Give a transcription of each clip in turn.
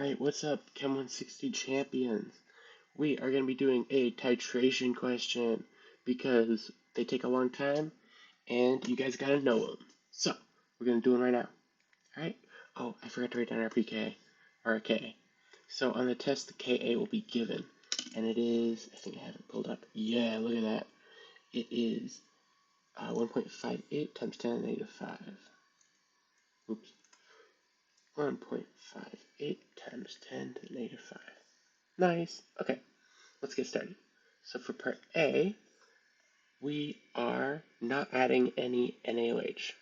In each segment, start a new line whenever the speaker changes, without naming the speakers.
Alright, what's up, Chem 160 champions? We are going to be doing a titration question because they take a long time and you guys got to know them. So, we're going to do them right now. Alright? Oh, I forgot to write down our PK, or our K. So, on the test, the KA will be given. And it is, I think I have it pulled up. Yeah, look at that. It is 1.58 times 10 to the negative 5. Oops. 1.58 times 10 to the negative 5. Nice. Okay, let's get started. So for part A, we are not adding any NaOH.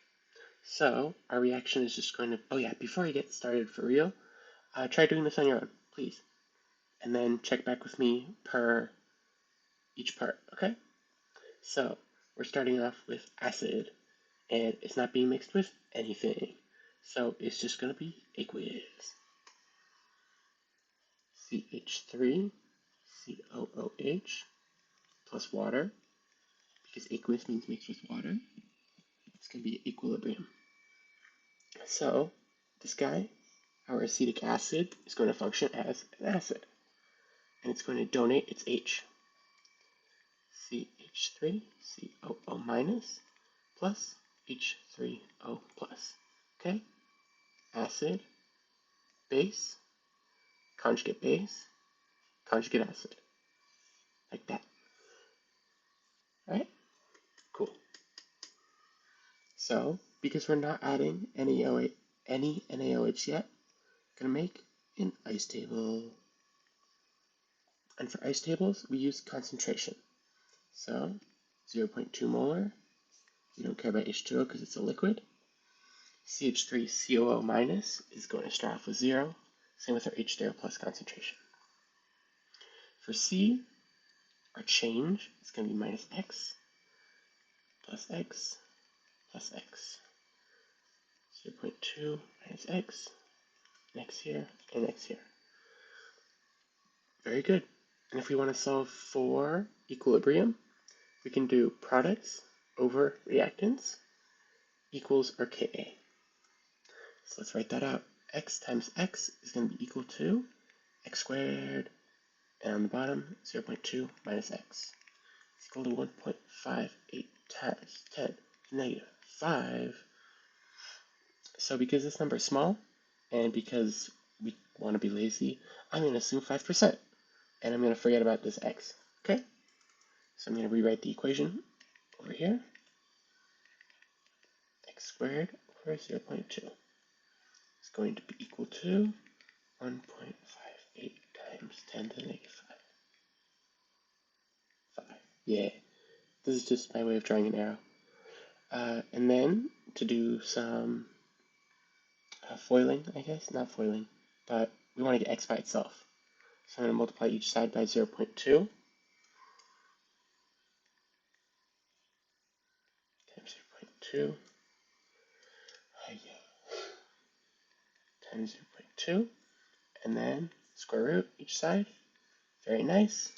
So our reaction is just going to, oh yeah, before you get started for real, try doing this on your own, please. And then check back with me per each part, okay? So we're starting off with acid, and it's not being mixed with anything. So it's just going to be aqueous. CH3, COOH, plus water, because aqueous means mixed with water. It's going to be equilibrium. So this guy, our acetic acid, is going to function as an acid, and it's going to donate its H. CH3, COO minus, plus H3O plus. Okay? Acid, base, conjugate acid. Like that. Alright? Cool. So, because we're not adding any NaOH yet, I'm going to make an ice table. And for ice tables, we use concentration. So 0.2 molar. We don't care about H2O because it's a liquid. CH3COO minus is going to start off with 0. Same with our H0 plus concentration. For C, our change is going to be minus X plus X plus X. 0.2 minus X, and X here, and X here. Very good. And if we want to solve for equilibrium, we can do products over reactants equals our Ka. So let's write that out. X times X is going to be equal to X squared, and on the bottom, 0.2 minus X. It's equal to 1.58 times 10 to the negative 5. So because this number is small, and because we want to be lazy, I'm going to assume 5%. And I'm going to forget about this X. Okay? So I'm going to rewrite the equation over here. X squared over 0.2 is going to be equal to 1.58 times 10 to the negative 5. Yeah. This is just my way of drawing an arrow. And then to do some foiling, I guess. Not foiling, but we want to get X by itself. So I'm going to multiply each side by 0.2. Times 0.2. Times 0.2. And then square root each side. Very nice.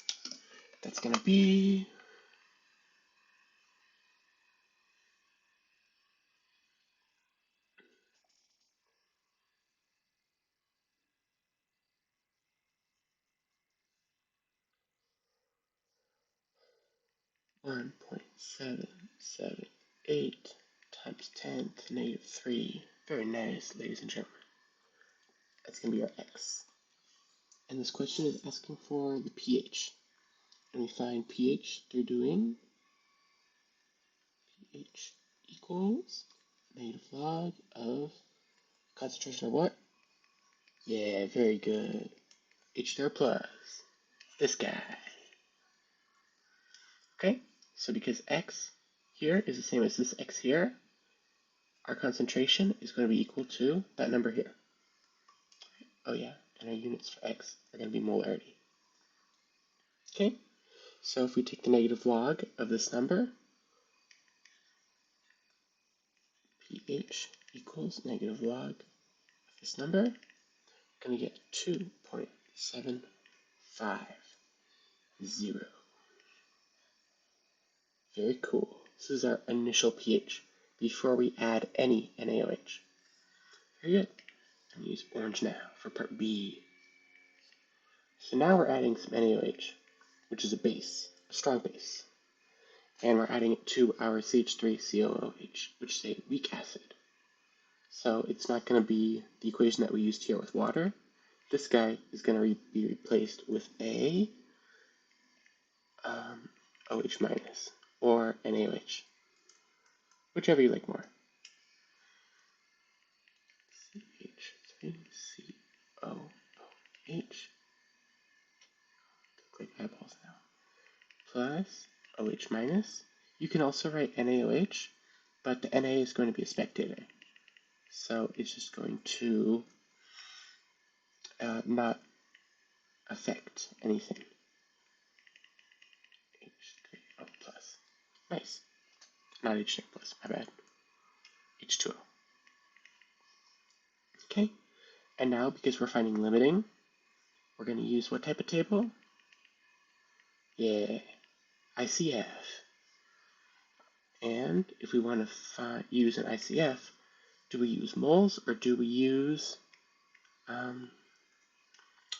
That's going to be 1.778 times 10 to the negative 3. Very nice, ladies and gentlemen. That's going to be our X. And this question is asking for the pH. And we find pH through doing pH equals negative log of concentration of what? Yeah, very good. H0 plus. This guy. Okay, so because X here is the same as this X here, our concentration is going to be equal to that number here. Oh yeah, and our units for X are going to be molarity. Okay, so if we take the negative log of this number, pH equals negative log of this number, we're going to get 2.750. Very cool. This is our initial pH before we add any NaOH. Very good. I'm going to use orange now for part B. So now we're adding some NaOH, which is a base, a strong base. And we're adding it to our CH3COOH, which is a weak acid. So it's not going to be the equation that we used here with water. This guy is going to be replaced with a OH minus, or NaOH, whichever you like more. CH3COOH, look like eyeballs now, plus OH minus. You can also write NaOH, but the Na is going to be a spectator. So it's just going to not affect anything. H3O plus. Nice. Not H3O plus, my bad. H2O. Okay, and now because we're finding limiting, we're going to use what type of table? Yeah, ICF. And if we want to use an ICF, do we use moles or do we use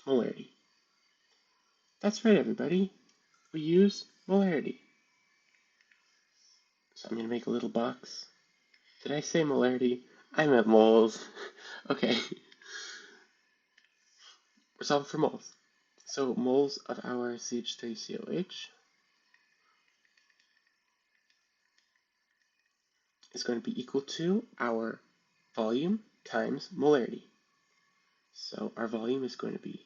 molarity? That's right, everybody. We use molarity. So I'm going to make a little box. Did I say molarity? I meant moles. Okay. We're solving for moles. So moles of our CH3COH is going to be equal to our volume times molarity. So our volume is going to be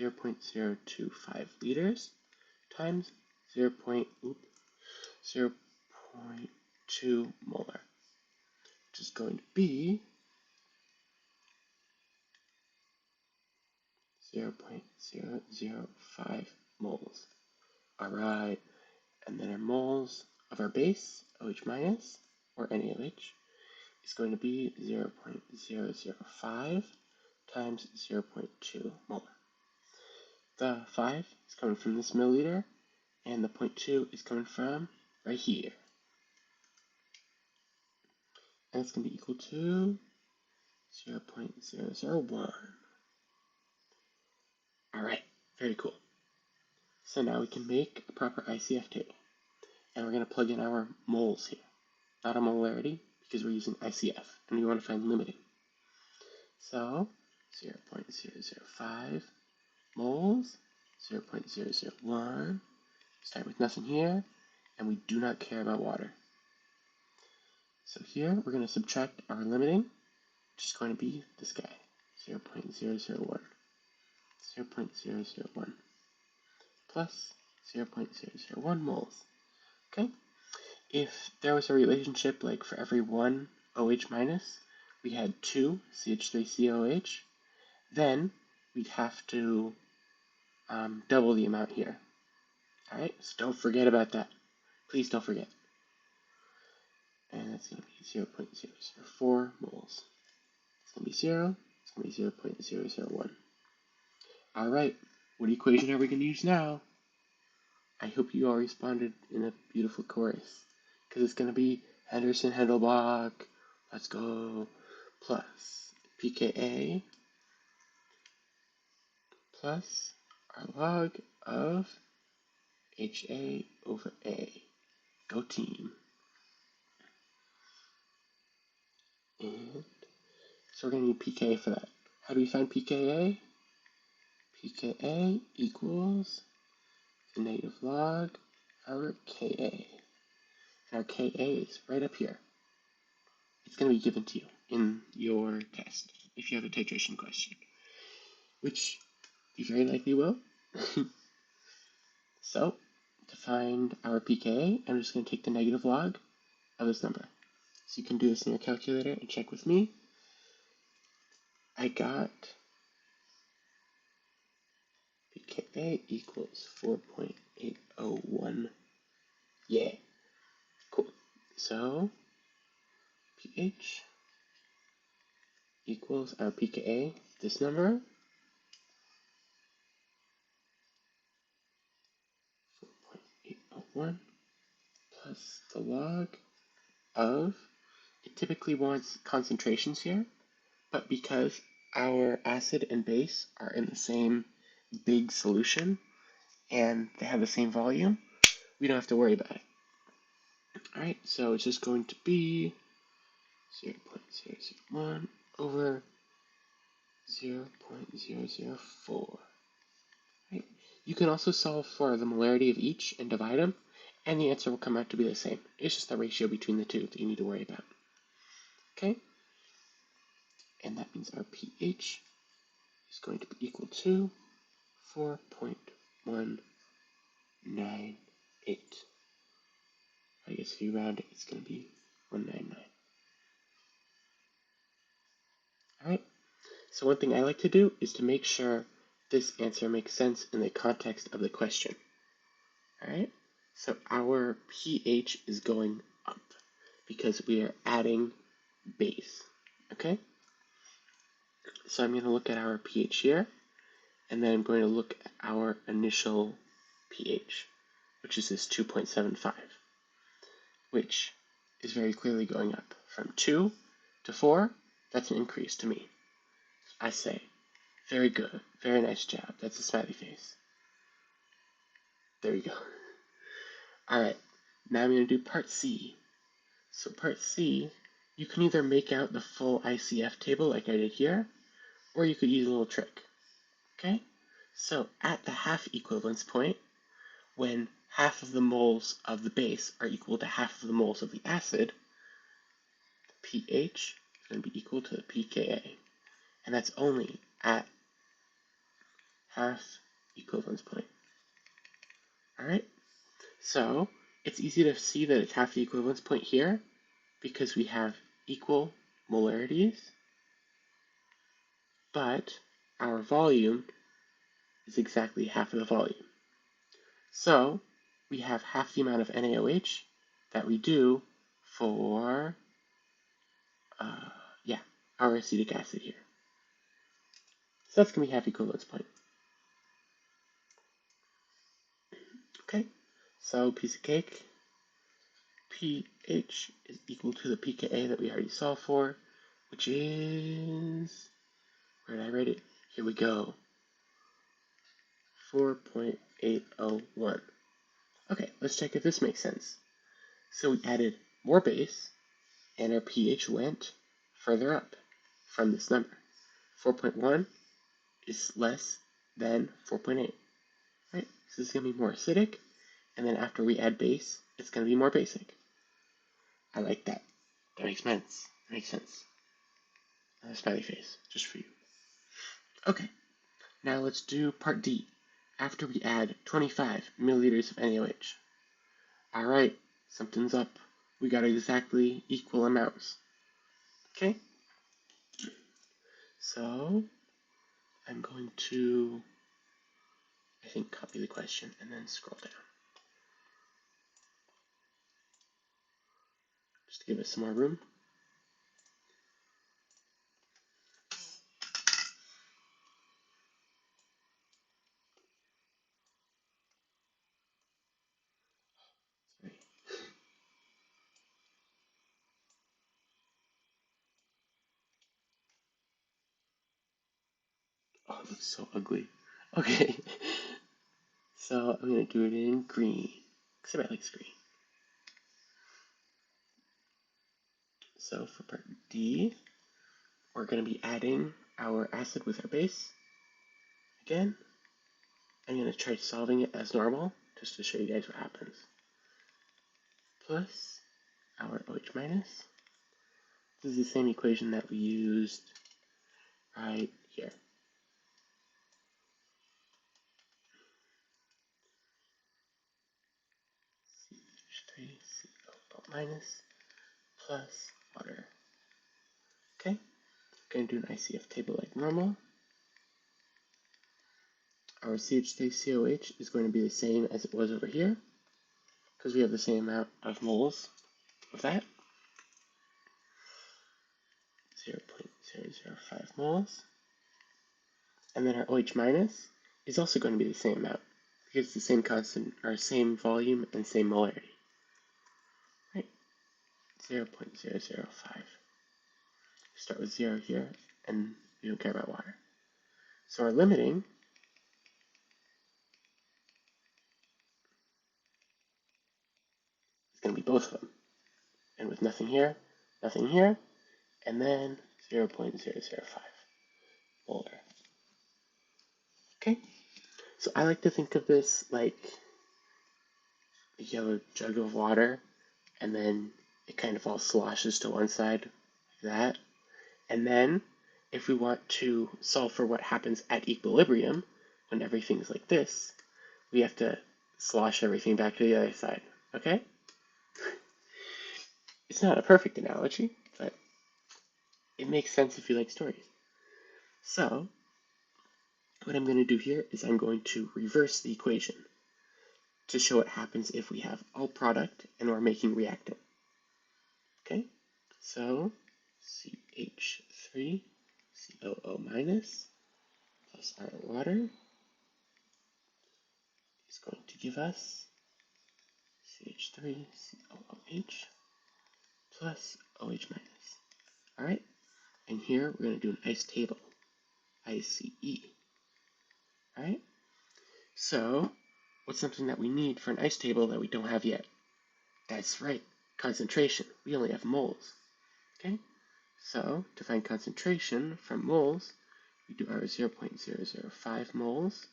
0.025 liters times 0.2 molar, which is going to be 0.005 moles. All right, and then our moles of our base, OH minus, or NaOH, is going to be 0.005 times 0.2 molar. The 5 is coming from this milliliter, and the 0.2 is coming from right here. And it's going to be equal to 0.001. All right, very cool. So now we can make a proper ICF table. And we're going to plug in our moles here, not a molarity, because we're using ICF, and we want to find limiting. So 0.005 moles, 0.001, start with nothing here, and we do not care about water. So here we're going to subtract our limiting, which is going to be this guy, 0.001. 0.001 plus 0.001 moles. Okay? If there was a relationship like for every one OH minus, we had 2 CH3COH, then we'd have to double the amount here. Alright, so don't forget about that. Please don't forget. And that's going to be 0.004 moles. It's going to be 0, it's going to be 0.001. Alright, what equation are we going to use now? I hope you all responded in a beautiful chorus, because it's going to be Henderson-Hendelbach, let's go, plus pKa plus our log of HA over A. Go team. And so we're going to need pKa for that. How do we find pKa? pKa equals the negative log over Ka. And our Ka is right up here. It's going to be given to you in your test if you have a titration question, which you very likely will. So, to find our pKa, I'm just going to take the negative log of this number. So you can do this in your calculator and check with me. I got pKa equals 4.801. Yeah, cool. So, pH equals our pKa, this number, 4.801 plus the log of, it typically wants concentrations here, but because our acid and base are in the same big solution and they have the same volume, we don't have to worry about it. All right, so it's just going to be 0.001 over 0.004. Right? You can also solve for the molarity of each and divide them, and the answer will come out to be the same. It's just the ratio between the two that you need to worry about. Okay? And that means our pH is going to be equal to 4.198. I guess if you round it, it's going to be 199. All right? So one thing I like to do is to make sure this answer makes sense in the context of the question. All right? So our pH is going up because we are adding base. Okay? So I'm going to look at our pH here, and then I'm going to look at our initial pH, which is this 2.75, which is very clearly going up. From 2 to 4, that's an increase to me. I say, very good, very nice job. That's a smiley face. There you go. All right, now I'm going to do part C. So part C, you can either make out the full ICF table like I did here, or you could use a little trick. Okay? So at the half equivalence point, when half of the moles of the base are equal to half of the moles of the acid, the pH is going to be equal to the pKa. And that's only at half equivalence point. All right? So it's easy to see that it's half the equivalence point here because we have equal molarities, but our volume is exactly half of the volume. So we have half the amount of NaOH that we do for our acetic acid here. So that's going to be half equivalence point. Okay, so piece of cake, pH is equal to the pKa that we already solved for, which is, where did I write it? Here we go, 4.801. Okay, let's check if this makes sense. So we added more base, and our pH went further up from this number. 4.1 is less than 4.8, right? So this is going to be more acidic, and then after we add base, it's going to be more basic. I like that. That makes sense. That makes sense. Smiley face, just for you. Okay, now let's do part D. After we add 25 milliliters of NaOH. All right, something's up. We got exactly equal amounts. Okay, so I'm going to, I think, copy the question and then scroll down. Just to give us some more room. Sorry. Oh, it looks so ugly. Okay, so I'm going to do it in green, because I like green. So for part D, we're going to be adding our acid with our base. Again, I'm going to try solving it as normal, just to show you guys what happens. Plus our OH minus. This is the same equation that we used right here. CH3CO minus plus water. Okay, going to do an ICF table like normal. Our CH3COH is going to be the same as it was over here, because we have the same amount of moles of that. 0.005 moles. And then our OH minus is also going to be the same amount, because it's the same constant, or same volume and same molarity. Right? 0.005. Start with 0 here, and we don't care about water. So our limiting both of them. And with nothing here, and then 0.005 molar. Okay, so I like to think of this like you have a jug of water, and then it kind of all sloshes to one side like that. And then if we want to solve for what happens at equilibrium, when everything's like this, we have to slosh everything back to the other side, okay? It's not a perfect analogy, but it makes sense if you like stories. So, what I'm going to do here is I'm going to reverse the equation to show what happens if we have all product and we're making reactant. Okay, so CH3 COO minus plus our water is going to give us CH3 COOH plus OH minus. All right, and here we're going to do an ice table, ICE. All right, so what's something that we need for an ice table that we don't have yet? That's right, concentration. We only have moles. Okay, so to find concentration from moles, we do our 0.005 moles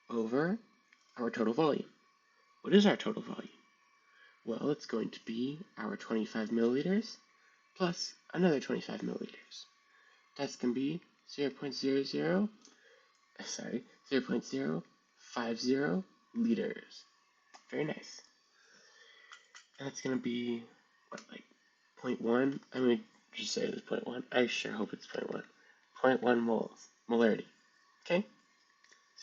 over our total volume. What is our total volume? Well, it's going to be our 25 milliliters plus another 25 milliliters. That's going to be 0.050 liters. Very nice. And that's going to be, what, like 0.1? I'm going to just say it's 0.1. I sure hope it's 0.1. 0.1 moles. Molarity. Okay?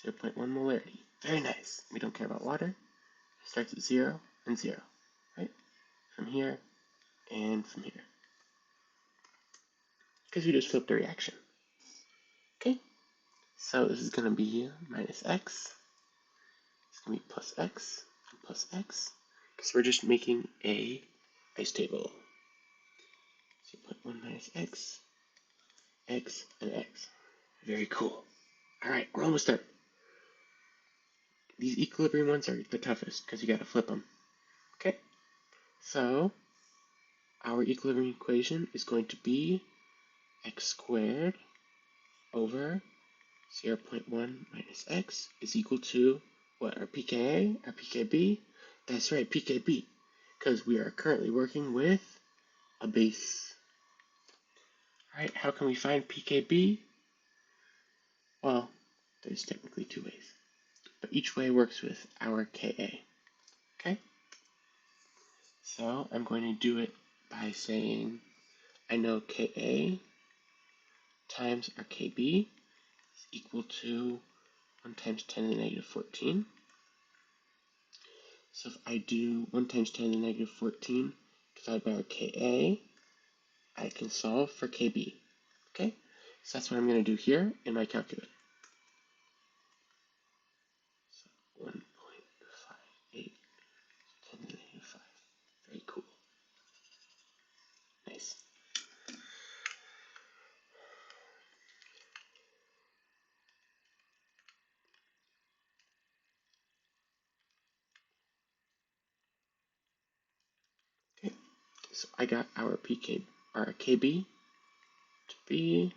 0.1 molarity. Very nice. We don't care about water. It starts at 0 and 0. Right? From here and from here. Because we just flipped the reaction. Okay? So this is going to be minus x. It's going to be plus x and plus x. Because we're just making a ice table. 0.1 minus x, x, and x. Very cool. Alright, we're almost done. These equilibrium ones are the toughest because you got to flip them. Okay? So, our equilibrium equation is going to be x squared over 0.1 minus x is equal to, what, our pKa, our pKb? That's right, pKb, because we are currently working with a base. Alright, how can we find pKb? Well, there's technically two ways, but each way works with our Ka. Okay? So I'm going to do it by saying I know Ka times our Kb is equal to 1 times 10 to the negative 14. So if I do 1 times 10 to the negative 14 divided by our Ka, I can solve for Kb. Okay? So that's what I'm going to do here in my calculator. So 1.58 10 to the negative 5. Very cool. Nice. Okay, so I got our Kb to be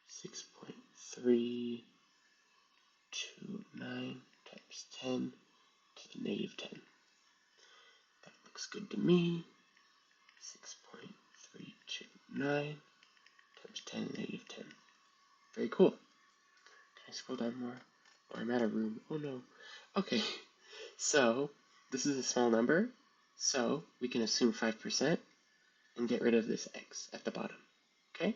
6.329 times 10 to the negative 10. That looks good to me. 6.329 times 10 to the negative 10. Very cool. Can I scroll down more? Oh, I'm out of room. Oh no. Okay, so this is a small number, so we can assume 5% and get rid of this x at the bottom. Okay?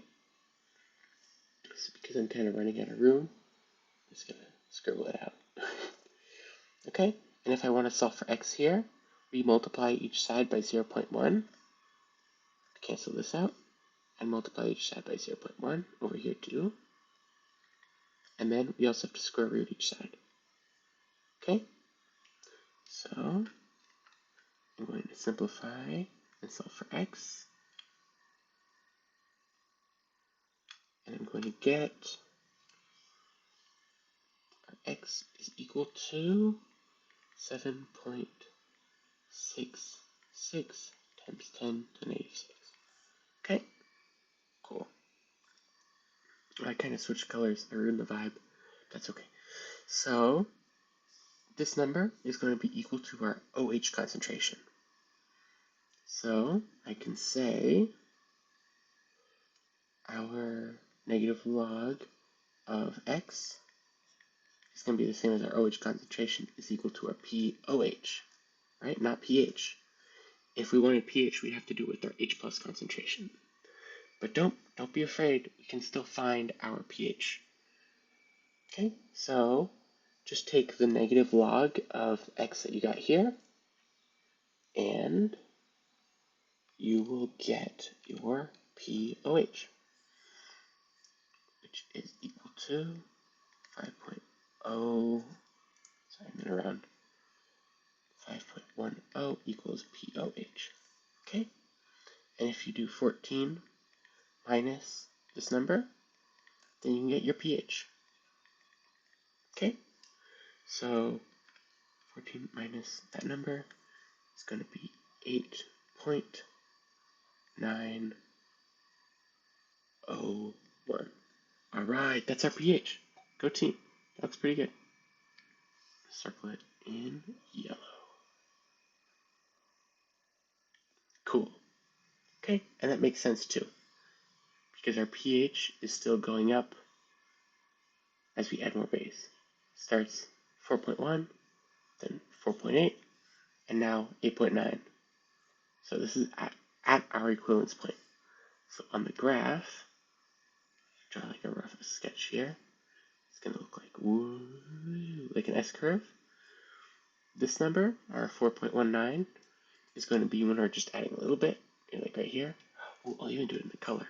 So because I'm kind of running out of room, I'm just going to scribble it out. Okay? And if I want to solve for x here, we multiply each side by 0.1. Cancel this out. And multiply each side by 0.1 over here too. And then we also have to square root each side. Okay? So, I'm going to simplify and solve for x. And I'm going to get our x is equal to 7.5 6, 6 times 10 to the negative 6. Okay, cool. I kind of switched colors. I ruined the vibe. That's okay. So this number is going to be equal to our OH concentration. So I can say our negative log of x is going to be the same as our OH concentration is equal to our POH, right? Not pH. If we wanted pH, we'd have to do it with our H plus concentration. But don't be afraid. We can still find our pH. Okay, so just take the negative log of x that you got here, and you will get your POH, which is equal to 5.0, sorry, I'm in around 5.10 equals POH. Okay, and if you do 14 minus this number, then you can get your pH. Okay, so 14 minus that number is going to be 8.901. All right, that's our pH. Go team. That looks pretty good. Circle it in yellow. Cool. Okay, and that makes sense too, because our pH is still going up as we add more base. Starts 4.1, then 4.8, and now 8.9. So this is at our equivalence point. So on the graph, draw like a rough sketch here. It's going to look like, woo, like an S-curve. This number, our 4.19, is going to be when we're just adding a little bit, like right here. Ooh, I'll even do it in the color.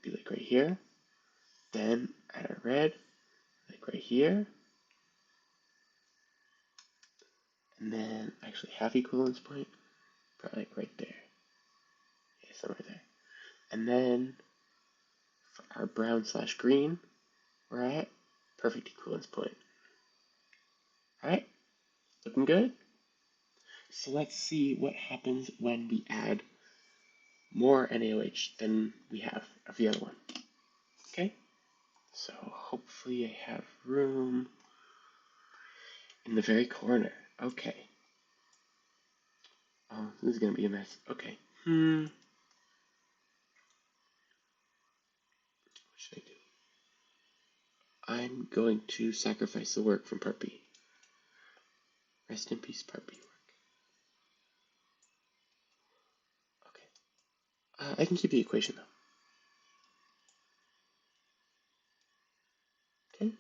Be like right here. Then add a red, like right here. And then actually half equivalence point, probably like right there. Yeah, somewhere there. And then for our brown slash green, we're at perfect equivalence point. Alright, looking good? So let's see what happens when we add more NaOH than we have of the other one. Okay, so hopefully I have room in the very corner. Okay. Oh, this is going to be a mess. Okay. What should I do? I'm going to sacrifice the work from Part B. Rest in peace, Part B work. Okay. I can keep the equation though. Okay.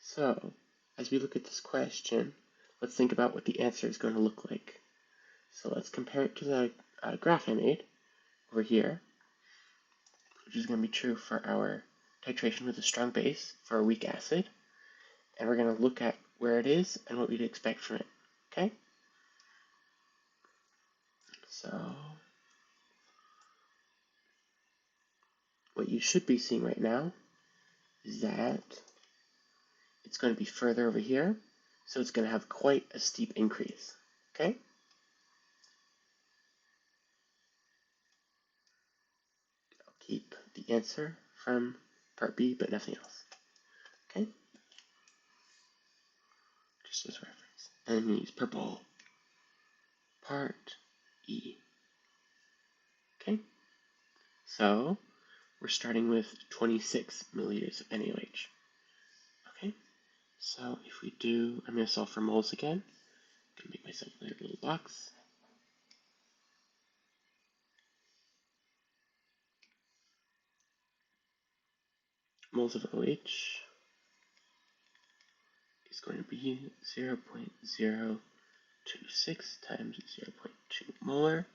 So, as we look at this question, let's think about what the answer is going to look like. So let's compare it to the graph I made over here, which is going to be true for our titration with a strong base for a weak acid. And we're going to look at where it is and what we'd expect from it. Okay? So, what you should be seeing right now is that it's going to be further over here, so it's going to have quite a steep increase. Okay? I'll keep the answer from Part B, but nothing else. Okay? Just as reference. And I'm going to use purple. Part E. Okay? So, we're starting with 26 milliliters of NaOH. Okay? So, if we do, I'm going to solve for moles again. I'm going to make myself a little box. Moles of OH is going to be 0.026 times 0.2 molar.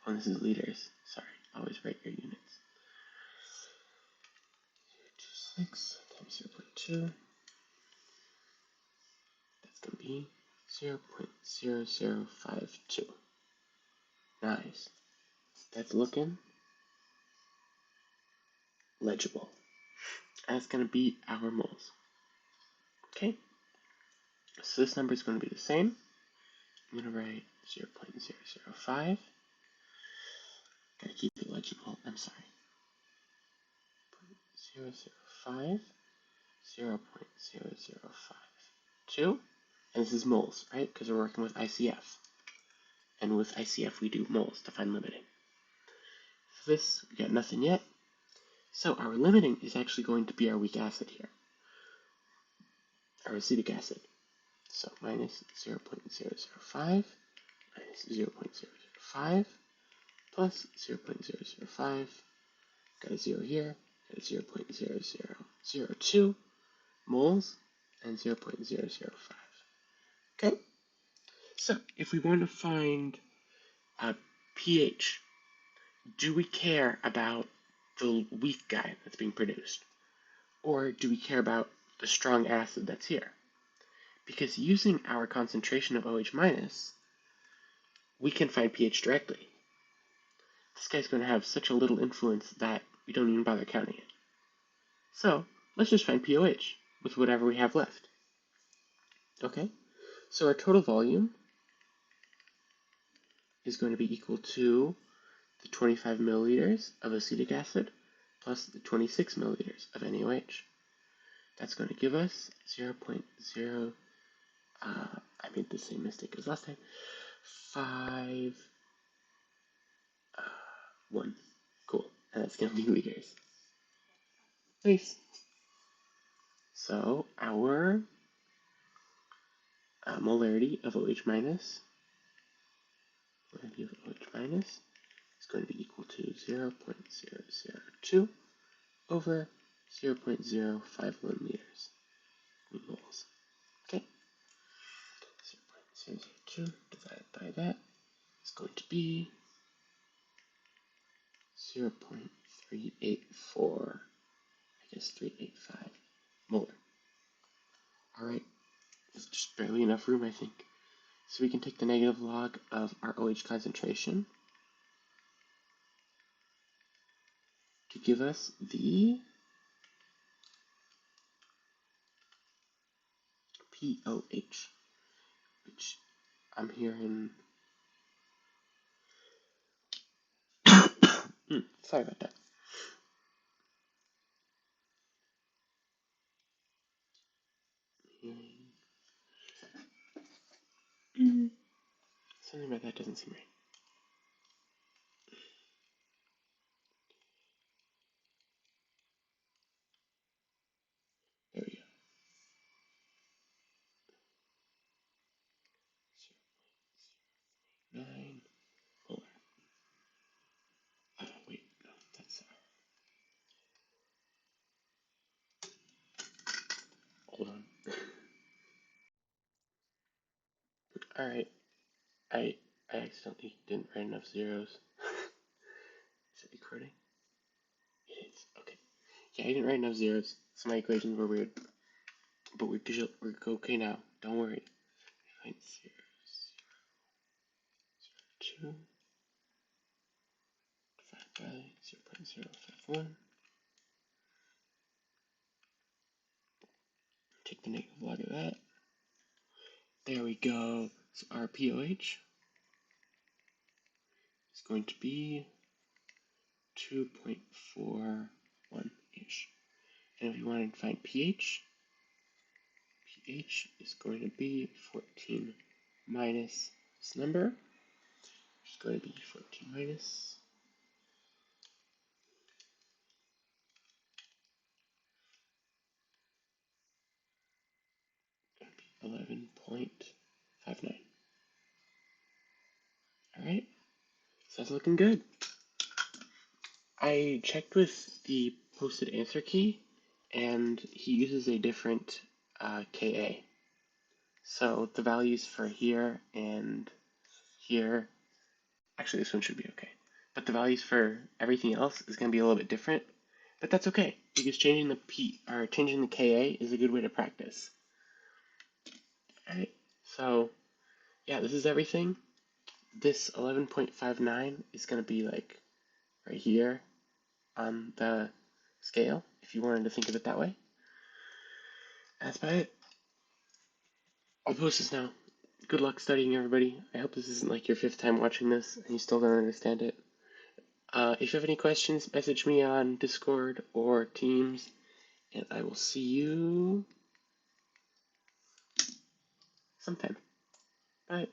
Oh, this is liters. Sorry, always write your units. 0.26 times 0.2. That's going to be 0.0052. Nice. That's looking legible. That's going to be our moles. Okay. So this number is going to be the same. I'm going to write 0.005. Gotta keep it legible. I'm sorry. 0.005, 0.0052. And this is moles, right? Because we're working with ICF. And with ICF, we do moles to find limiting. For this, we got nothing yet. So our limiting is actually going to be our weak acid here, our acetic acid. So minus 0.005 minus 0.005 plus 0.005. Got a 0 here, got a 0.0002 moles, and 0.005. Okay, so if we want to find a pH, do we care about the weak guy that's being produced? Or do we care about the strong acid that's here? Because using our concentration of OH minus, we can find pH directly. This guy's going to have such a little influence that we don't even bother counting it. So let's just find pOH with whatever we have left. Okay, so our total volume is going to be equal to the 25 milliliters of acetic acid plus the 26 milliliters of NaOH. That's going to give us 0.0, I made the same mistake as last time, 1. Cool, and that's going to be liters. Nice. So our molarity of OH minus is going to be equal to 0.002 over 0.051 meters moles. Okay, 0.002 divided by that is going to be 0.384, I guess 385 molar. Alright, it's just barely enough room, I think. So we can take the negative log of our OH concentration to give us the pOH, which I'm hearing. Sorry about that. Something about that doesn't seem right. There we go. 9 molar. Wait, no, that's hold on. Alright, I accidentally didn't write enough zeros. Is it recording? It is. Okay. Yeah, I didn't write enough zeros, so my equations were weird. But we're okay now. Don't worry. 0.002 divided by 0.051. Take the negative log of that. There we go. So our pOH is going to be 2.41-ish. And if you want to find pH, pH is going to be 14 minus this number, which is going to be 14 minus 11.59. Alright, so that's looking good. I checked with the posted answer key, and he uses a different Ka. So the values for here and here, actually this one should be okay. But the values for everything else is going to be a little bit different. But that's okay, because changing the Ka is a good way to practice. Alright, so yeah, this is everything. This 11.59 is going to be like right here on the scale, if you wanted to think of it that way. That's about it. I'll post this now. Good luck studying, everybody. I hope this isn't like your 5th time watching this and you still don't understand it. If you have any questions, message me on Discord or Teams, and I will see you sometime. Bye.